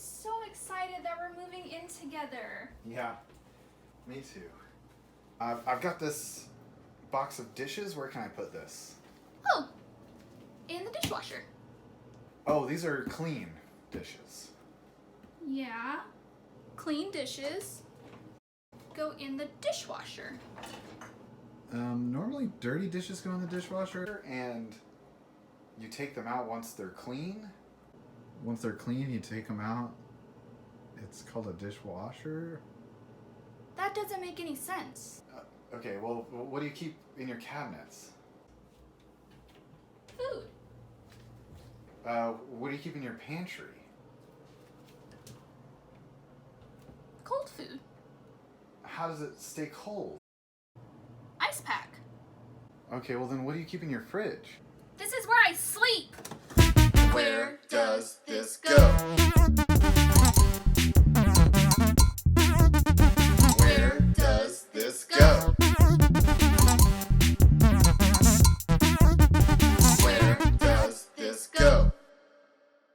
so excited that we're moving in together. Yeah, me too. I've got this box of dishes. Where can I put this? Oh, in the dishwasher. Oh, these are clean dishes. Yeah, clean dishes go in the dishwasher. Normally dirty dishes go in the dishwasher, and you take them out once they're clean. Once they're clean, you take them out. It's called a dishwasher. That doesn't make any sense. Okay, well, what do you keep in your cabinets? Food. What do you keep in your pantry? Cold food. How does it stay cold? Ice pack. Okay, well then what do you keep in your fridge? This is where I sleep. Where does this go?